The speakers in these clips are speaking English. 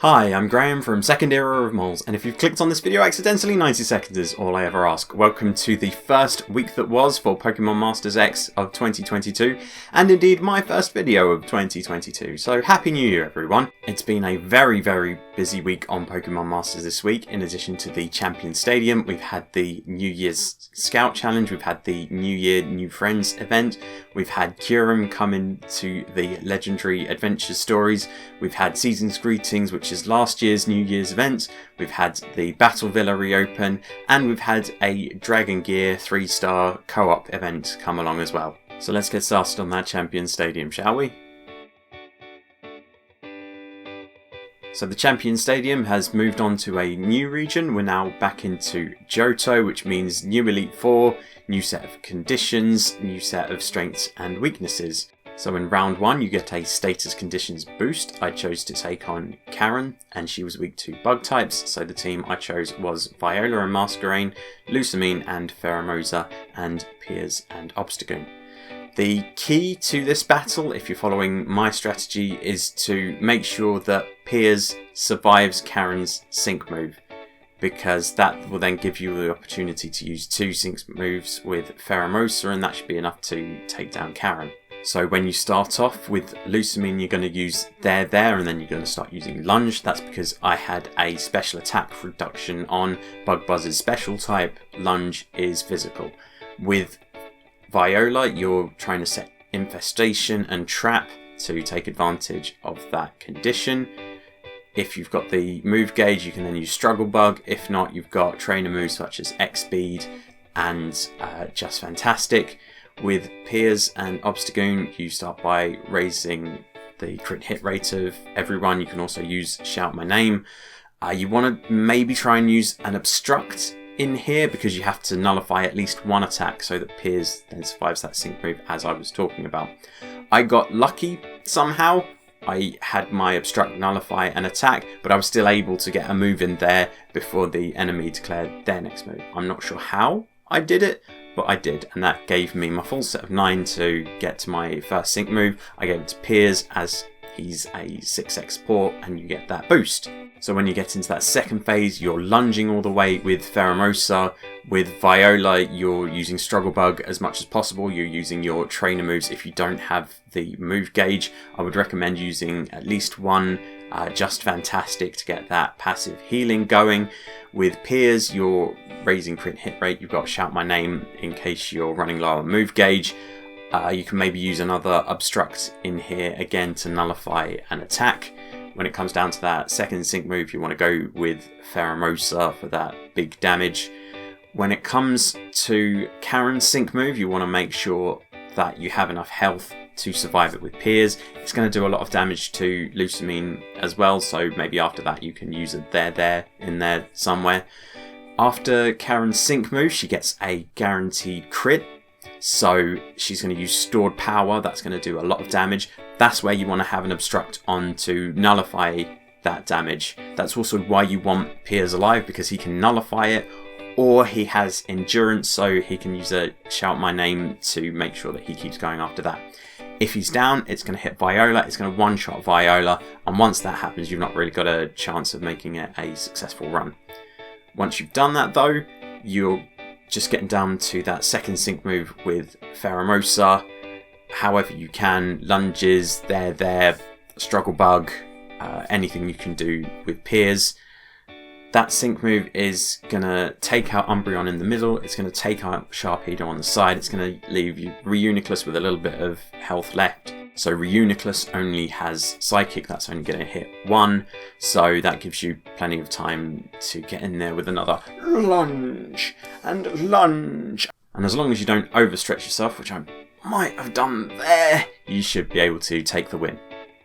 Hi, I'm Graham from Second Era of Moles, and if you've clicked on this video accidentally, 90 seconds is all I ever ask. Welcome to the first week that was for Pokemon Masters X of 2022, and indeed my first video of 2022, so Happy New Year everyone! It's been a very busy week on Pokemon Masters this week. In addition to the Champion Stadium, we've had the New Year's Scout Challenge, we've had the New Year New Friends event, we've had Kyurem come into the Legendary Adventure Stories, we've had Season's Greetings, which is last year's New Year's event, we've had the Battle Villa reopen, and we've had a Dragon Gear 3-star co-op event come along as well. So let's get started on that Champion Stadium, shall we? So the Champion Stadium has moved on to a new region. We're now back into Johto, which means new Elite Four, new set of conditions, new set of strengths and weaknesses. So in round 1 you get a status conditions boost. I chose to take on Karen, and she was weak to bug types, so the team I chose was Viola and Masquerain, Lusamine and Pheromosa, and Piers and Obstagoon. The key to this battle, if you're following my strategy, is to make sure that Piers survives Karen's sync move, because that will then give you the opportunity to use 2 sync moves with Pheromosa, and that should be enough to take down Karen. So when you start off with Lusamine, you're going to use there, and then you're going to start using Lunge. That's because I had a special attack reduction on Bug Buzz's special type. Lunge is physical. With Viola, you're trying to set Infestation and Trap to take advantage of that condition. If you've got the move gauge, you can then use Struggle Bug. If not, you've got trainer moves such as X-Speed and Just Fantastic. With Piers and Obstagoon, you start by raising the crit hit rate of everyone. You can also use Shout My Name. You want to maybe try and use an Obstruct in here, because you have to nullify at least one attack so that Piers then survives that sync move, as I was talking about. I got lucky somehow. I had my Obstruct, Nullify and attack, but I was still able to get a move in there before the enemy declared their next move. I'm not sure how I did it, but I did, and that gave me my full set of 9 to get to my first sync move. I gave it to Piers as he's a 6x support, and you get that boost. So when you get into that second phase, you're lunging all the way with Pheromosa. With Viola, you're using Struggle Bug as much as possible. You're using your trainer moves. If you don't have the move gauge, I would recommend using at least one Just Fantastic to get that passive healing going. With Piers, you're raising crit hit rate. You've got Shout My Name in case you're running low on move gauge. You can maybe use another Obstruct in here again to nullify an attack. When it comes down to that second sync move, you want to go with Pheromosa for that big damage. When it comes to Karen's sync move, you want to make sure that you have enough health to survive it with Piers. It's going to do a lot of damage to Lusamine as well, so maybe after that you can use a there in there somewhere. After Karen's sync move, she gets a guaranteed crit. So she's going to use Stored Power. That's going to do a lot of damage. That's where you want to have an Obstruct on to nullify that damage. That's also why you want Piers alive, because he can nullify it, or he has Endurance, so he can use a Shout My Name to make sure that he keeps going after that. If he's down, it's going to hit Viola. It's going to one-shot Viola, and once that happens, you've not really got a chance of making it a successful run. Once you've done that though, you're just getting down to that second sync move with Pheromosa. However you can, lunges, there, Struggle Bug, anything you can do with Piers. That sync move is going to take out Umbreon in the middle, it's going to take out Sharpedo on the side, it's going to leave you Reuniclus with a little bit of health left. So Reuniclus only has Psychic, that's only going to hit 1, so that gives you plenty of time to get in there with another lunge and lunge. And as long as you don't overstretch yourself, which I might have done there, you should be able to take the win.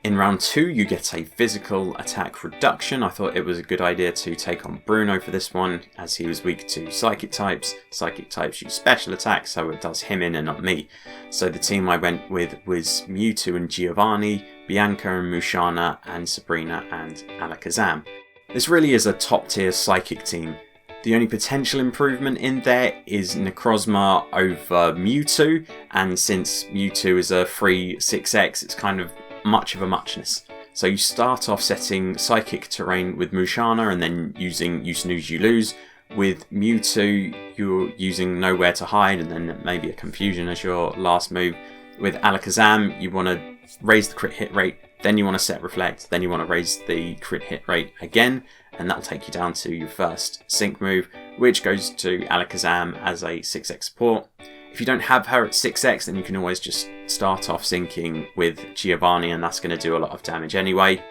In round 2, you get a physical attack reduction. I thought it was a good idea to take on Bruno for this one, as he was weak to Psychic types. Psychic types use special attacks, so it does him in and not me. So the team I went with was Mewtwo and Giovanni, Bianca and Mushana, and Sabrina and Alakazam. This really is a top tier Psychic team. The only potential improvement in there is Necrozma over Mewtwo, and since Mewtwo is a free 6x, it's kind of much of a muchness. So you start off setting Psychic Terrain with Musharna and then using You Snooze You Lose. With Mewtwo, you're using Nowhere to Hide and then maybe a Confusion as your last move. With Alakazam, you want to raise the crit hit rate, then you want to set Reflect, then you want to raise the crit hit rate again, and that'll take you down to your first sync move, which goes to Alakazam as a 6x support. If you don't have her at 6x, then you can always just start off syncing with Giovanni, and that's going to do a lot of damage anyway.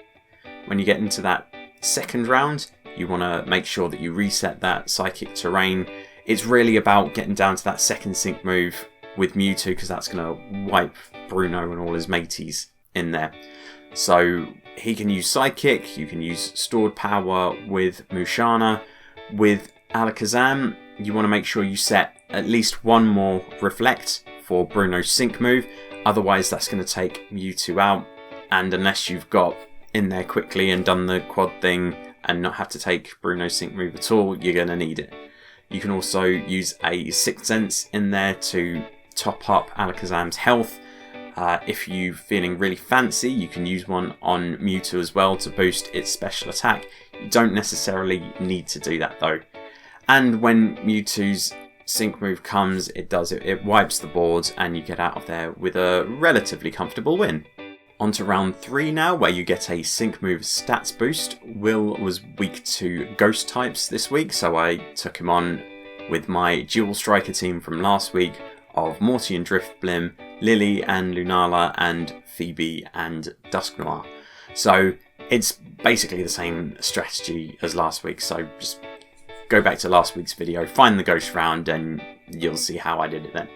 When you get into that second round, you want to make sure that you reset that Psychic Terrain. It's really about getting down to that second sync move with Mewtwo, because that's going to wipe Bruno and all his mateys in there. So he can use Psychic, you can use Stored Power with Musharna. With Alakazam, you want to make sure you set at least one more Reflect for Bruno's sync move, otherwise that's going to take Mewtwo out, and unless you've got in there quickly and done the quad thing and not have to take Bruno's sync move at all, you're going to need it. You can also use a Sixth Sense in there to top up Alakazam's health. If you're feeling really fancy, you can use one on Mewtwo as well to boost its special attack. You don't necessarily need to do that though. And when Mewtwo's sync move comes, it wipes the board and you get out of there with a relatively comfortable win. On to round 3 now, where you get a sync move stats boost. Will was weak to ghost types this week, so I took him on with my dual striker team from last week of Morty and Driftblim, Lily and Lunala, and Phoebe and Dusknoir. So it's basically the same strategy as last week, so just go back to last week's video, find the ghost round, and you'll see how I did it then.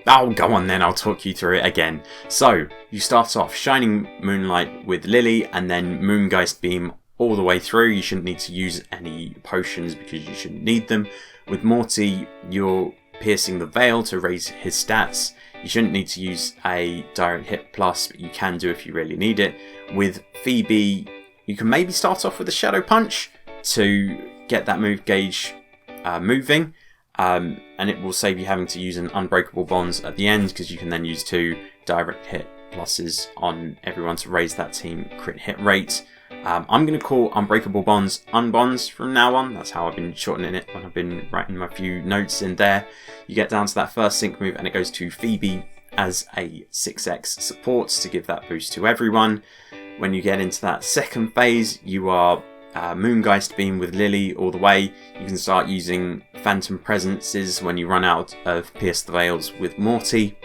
Oh, go on then, I'll talk you through it again. So, you start off Shining Moonlight with Lily, and then Moongeist Beam all the way through. You shouldn't need to use any potions because you shouldn't need them. With Morty, you're piercing the Veil to raise his stats. You shouldn't need to use a direct hit plus, but you can do if you really need it. With Phoebe, you can maybe start off with a Shadow Punch to get that move gauge moving. And it will save you having to use an Unbreakable Bonds at the end, because you can then use 2 direct hit pluses on everyone to raise that team crit hit rate. I'm going to call Unbreakable Bonds Unbonds from now on. That's how I've been shortening it when I've been writing my few notes in there. You get down to that first sync move and it goes to Phoebe as a 6x support to give that boost to everyone. When you get into that second phase, you are Moongeist Beam with Lily all the way. You can start using Phantom Presences when you run out of Pierce the Veils with Morty.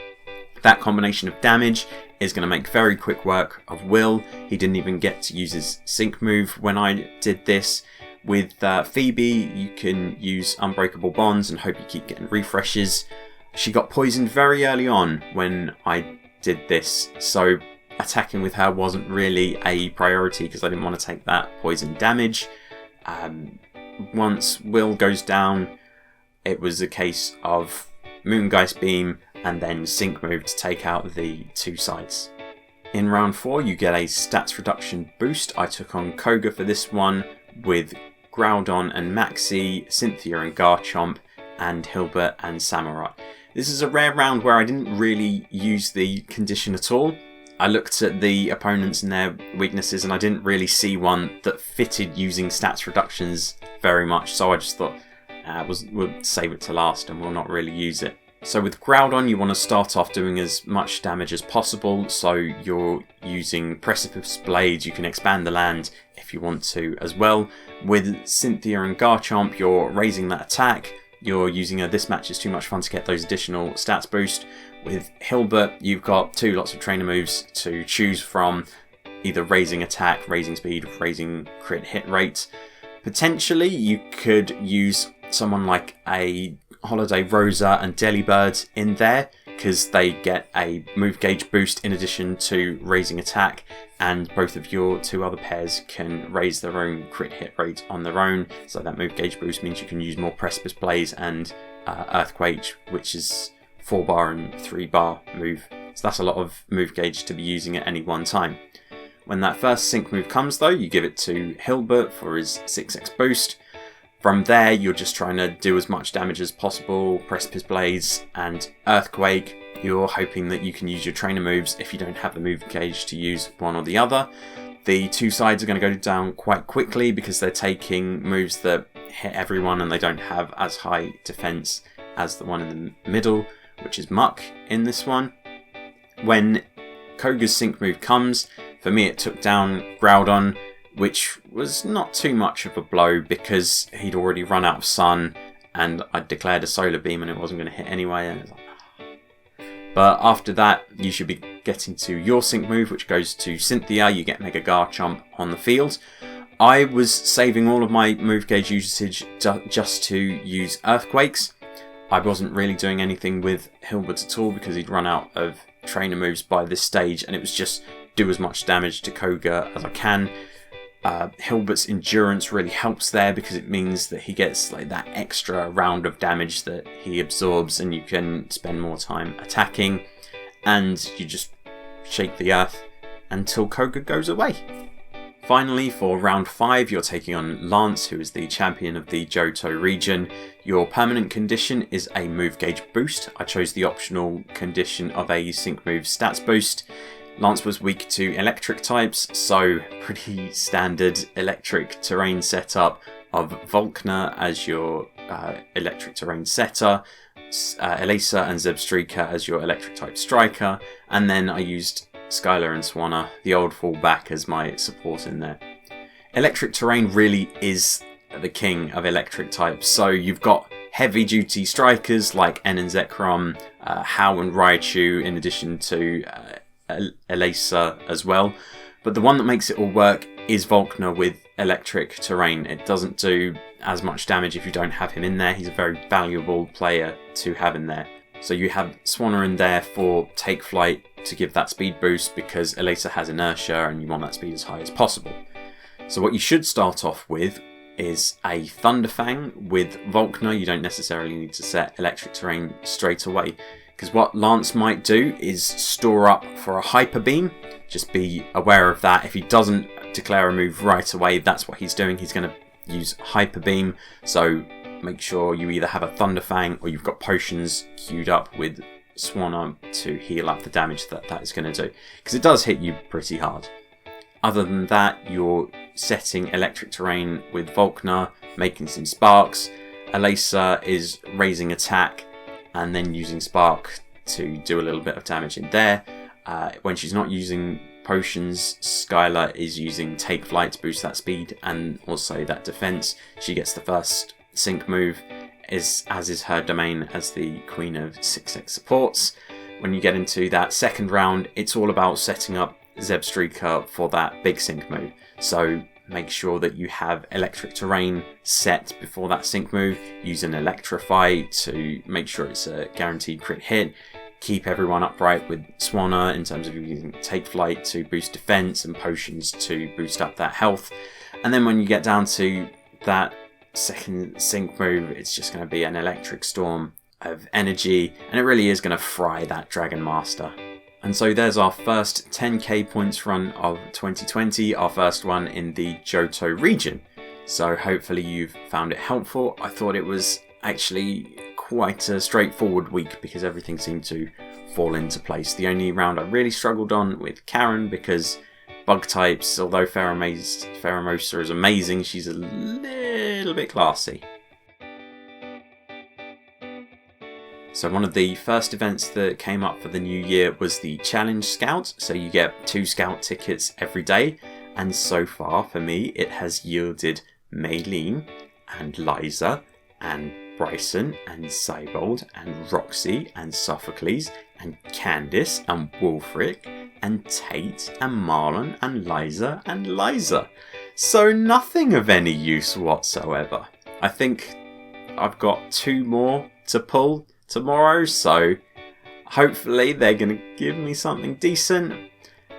That combination of damage is going to make very quick work of Will. He didn't even get to use his sync move when I did this. With Phoebe, you can use Unbreakable Bonds and hope you keep getting refreshes. She got poisoned very early on when I did this, so attacking with her wasn't really a priority because I didn't want to take that poison damage. Once Will goes down, it was a case of Moongeist Beam and then sync move to take out the 2 sides. In round 4, you get a stats reduction boost. I took on Koga for this one with Groudon and Maxie, Cynthia and Garchomp, and Hilbert and Samurott. This is a rare round where I didn't really use the condition at all. I looked at the opponents and their weaknesses and I didn't really see one that fitted using stats reductions very much, so I just thought we'll save it to last and we'll not really use it. So with Groudon, you want to start off doing as much damage as possible, so you're using Precipice Blades. You can expand the land if you want to as well. With Cynthia and Garchomp, you're raising that attack. You're using a This Match is Too Much Fun to get those additional stats boost. With Hilbert, you've got 2 lots of trainer moves to choose from, either raising attack, raising speed, raising crit hit rate. Potentially, you could use someone like a Holiday Rosa and Delibird in there, because they get a move gauge boost in addition to raising attack, and both of your 2 other pairs can raise their own crit hit rate on their own, so that move gauge boost means you can use more Precipice Blaze and Earthquake, which is 4-bar and 3-bar move, so that's a lot of move gauge to be using at any one time. When that first sync move comes though, you give it to Hilbert for his 6x boost. From there, you're just trying to do as much damage as possible, Precipice Blades and Earthquake. you're hoping that you can use your trainer moves if you don't have the move gauge to use one or the other. The two sides are going to go down quite quickly because they're taking moves that hit everyone and they don't have as high defense as the one in the middle, which is Muck in this one. When Koga's sync move comes, for me it took down Groudon, which was not too much of a blow because he'd already run out of Sun and I'd declared a Solar Beam and it wasn't going to hit anyway. And it was like, But after that, you should be getting to your sync move, which goes to Cynthia. You get Mega Garchomp on the field. I was saving all of my move gauge usage just to use Earthquakes. I wasn't really doing anything with Hilbert at all because he'd run out of trainer moves by this stage, and it was just do as much damage to Koga as I can. Hilbert's endurance really helps there because it means that he gets like that extra round of damage that he absorbs, and you can spend more time attacking, and you just shake the earth until Koga goes away. Finally, for round 5, you're taking on Lance, who is the champion of the Johto region. Your permanent condition is a move gauge boost. I chose the optional condition of a sync move stats boost. Lance was weak to electric types, so pretty standard electric terrain setup of Volkner as your electric terrain setter, Elesa and Zebstrika as your electric type striker, and then I used Skylar and Swanna, the old fallback, as my support in there. Electric terrain really is the king of electric types, so you've got heavy duty strikers like N and Zekrom, Hau and Raichu, in addition to Elesa as well. But the one that makes it all work is Volkner with electric terrain. It doesn't do as much damage if you don't have him in there. He's a very valuable player to have in there. So you have Swanna in there for Take Flight to give that speed boost because Elesa has inertia and you want that speed as high as possible. So what you should start off with is a Thunderfang with Volkner. You don't necessarily need to set electric terrain straight away, because what Lance might do is store up for a Hyper Beam. Just be aware of that. If he doesn't declare a move right away, that's what he's doing. He's going to use Hyper Beam. So make sure you either have a Thunderfang or you've got potions queued up with Swanna to heal up the damage that is going to do, because it does hit you pretty hard. Other than that, you're setting electric terrain with Volkner, making some sparks. Elesa is raising attack and then using Spark to do a little bit of damage in there. When she's not using potions, Skylar is using Take Flight to boost that speed and also that defense. She gets the first sync move, as is her domain as the Queen of 6x supports. When you get into that second round, it's all about setting up Zebstrika for that big sync move. So make sure that you have electric terrain set before that sync move. Use an Electrify to make sure it's a guaranteed crit hit. Keep everyone upright with Swanna in terms of using Take Flight to boost defense and potions to boost up that health. And then when you get down to that second sync move, it's just going to be an electric storm of energy, and it really is going to fry that Dragon Master. And so there's our first 10k points run of 2020, our first one in the Johto region. So hopefully you've found it helpful. I thought it was actually quite a straightforward week because everything seemed to fall into place. The only round I really struggled on with Karen, because bug types, although Pheromosa is amazing, she's a little bit classy. So one of the first events that came up for the new year was the Challenge Scout. So you get 2 Scout tickets every day. And so far for me, it has yielded Maylene and Liza and Bryson and Cybold and Roxy and Sophocles and Candice and Wolfric and Tate and Marlon and Liza and Liza. So nothing of any use whatsoever. I think I've got 2 more to pull tomorrow, so hopefully they're going to give me something decent.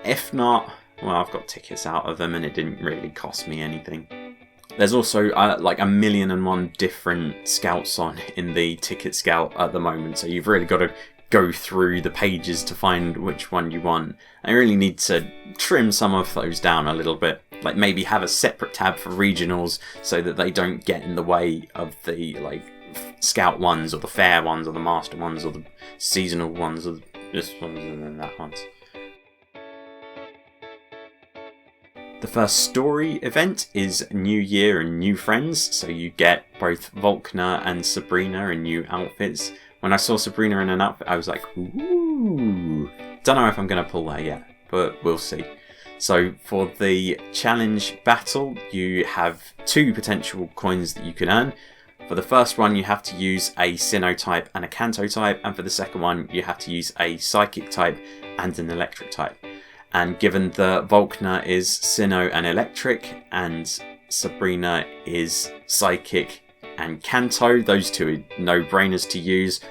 If not, well, I've got tickets out of them and it didn't really cost me anything. There's also like 1,000,001 different scouts on in the Ticket Scout at the moment, so you've really got to go through the pages to find which one you want. I really need to trim some of those down a little bit, like maybe have a separate tab for regionals so that they don't get in the way of the like Scout ones or the fair ones or the master ones or the seasonal ones or this one's and then that one's. The first story event is New Year and New Friends, so you get both Volkner and Sabrina in new outfits. When I saw Sabrina in an outfit, I was like, ooh. Don't know if I'm going to pull that yet, but we'll see. So for the challenge battle, you have 2 potential coins that you can earn. For the first one, you have to use a Sinnoh type and a Kanto type, and for the second one, you have to use a Psychic type and an Electric type. And given that Volkner is Sinnoh and Electric, and Sabrina is Psychic and Kanto, those 2 are no-brainers to use,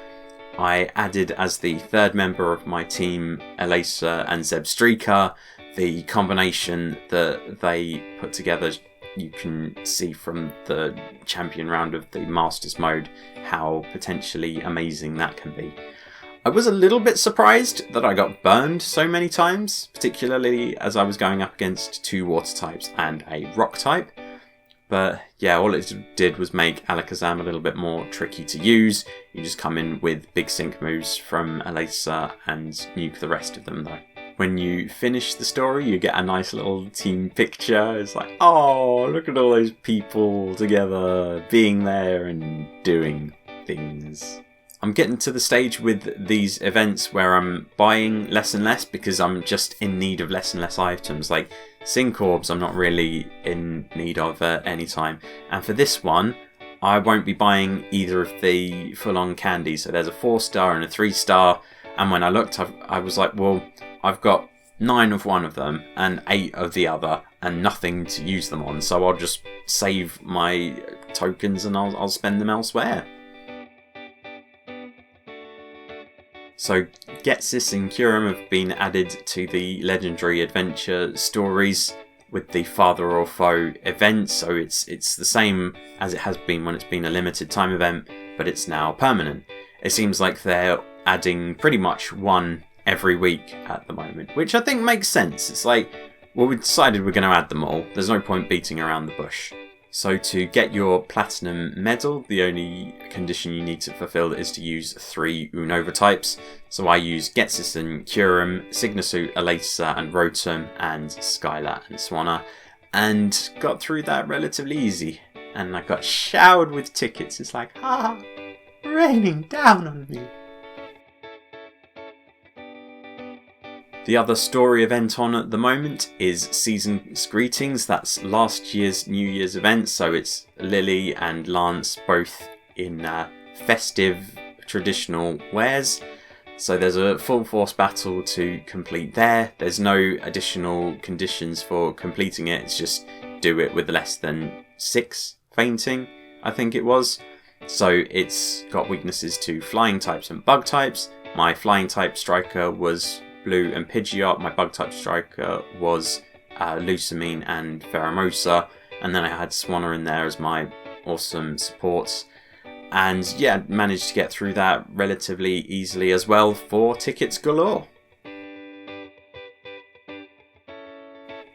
I added as the 3rd member of my team, Elisa and Zebstrika. The combination that they put together, you can see from the champion round of the Masters mode how potentially amazing that can be. I was a little bit surprised that I got burned so many times, particularly as I was going up against 2 water types and a rock type. But yeah, all it did was make Alakazam a little bit more tricky to use. You just come in with big sync moves from Elisa and nuke the rest of them though. When you finish the story, you get a nice little team picture. It's like, oh, look at all those people together, being there and doing things. I'm getting to the stage with these events where I'm buying less and less because I'm just in need of less and less items. Like Sync Orbs, I'm not really in need of at any time. And for this one, I won't be buying either of the full-on candies. So there's a 4-star and a 3-star. And when I looked, I was like, well, I've got 9 of one of them and 8 of the other and nothing to use them on. So I'll just save my tokens and I'll spend them elsewhere. So Ghetsis and Kyurem have been added to the Legendary Adventure stories with the Father or Foe event. So it's the same as it has been when it's been a limited time event, but it's now permanent. It seems like they're adding pretty much one every week at the moment, which I think makes sense. It's like, well, we decided we're going to add them all. There's no point beating around the bush. So to get your Platinum Medal, the only condition you need to fulfill is to use 3 Unova types. So I use Ghetsis and Kyurem, Signusu, Elesa and Rotom, and Skylar and Swanna, and got through that relatively easy. And I got showered with tickets. It's like, raining down on me. The other story event on at the moment is Season's Greetings. That's last year's New Year's event. So it's Lily and Lance both in festive traditional wares. So there's a full force battle to complete there. There's no additional conditions for completing it. It's just do it with less than 6 fainting, I think it was. So it's got weaknesses to flying types and bug types. My flying type striker was Blue and Pidgeot. My bug type striker was Lusamine and Pheromosa, and then I had Swanna in there as my awesome supports, and yeah, managed to get through that relatively easily as well for tickets galore.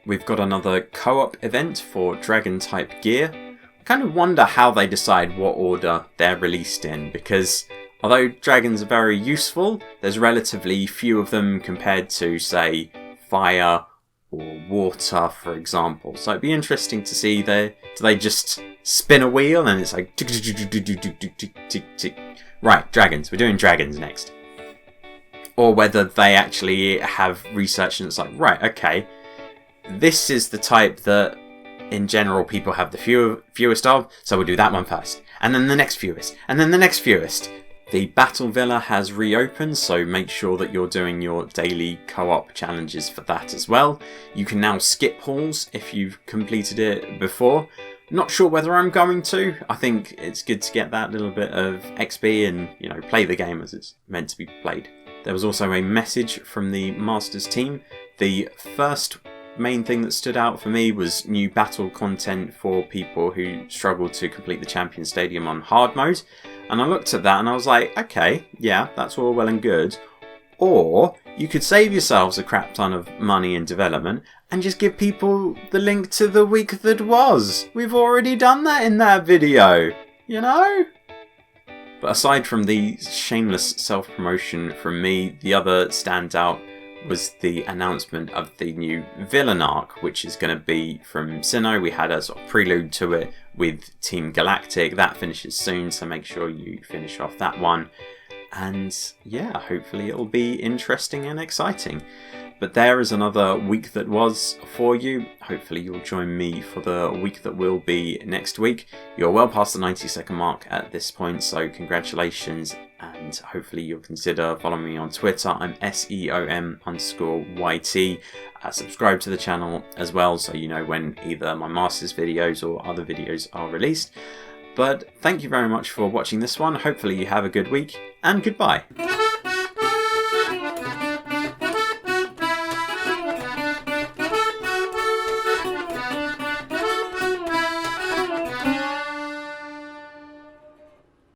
We've got another co-op event for Dragon type gear. I kind of wonder how they decide what order they're released in, because although dragons are very useful, there's relatively few of them compared to, say, fire or water, for example. So it'd be interesting to see, do they just spin a wheel and it's like, tick, tick, tick. Right, dragons, we're doing dragons next. Or whether they actually have research and it's like, right, okay, this is the type that in general people have the fewest of, so we'll do that one first. And then the next fewest, and then the next fewest. The Battle Villa has reopened, so make sure that you're doing your daily co-op challenges for that as well. You can now skip halls if you've completed it before. Not sure whether I'm going to. I think it's good to get that little bit of XP and, you know, play the game as it's meant to be played. There was also a message from the Masters team. The first main thing that stood out for me was new battle content for people who struggle to complete the Champion Stadium on hard mode. And I looked at that and I was like, okay, yeah, that's all well and good. Or you could save yourselves a crap ton of money in development and just give people the link to the week that was. We've already done that in that video, you know? But aside from the shameless self-promotion from me, the other standout was the announcement of the new villain arc, which is going to be from Sinnoh. We had a sort of prelude to it with Team Galactic. That finishes soon, so make sure you finish off that one. And yeah, hopefully it'll be interesting and exciting. But there is another week that was for you. Hopefully you'll join me for the week that will be next week. You're well past the 90-second mark at this point, so congratulations. And hopefully you'll consider following me on Twitter. I'm SEOM_YT. Subscribe to the channel as well, so you know when either my Masters videos or other videos are released. But thank you very much for watching this one. Hopefully you have a good week, and goodbye.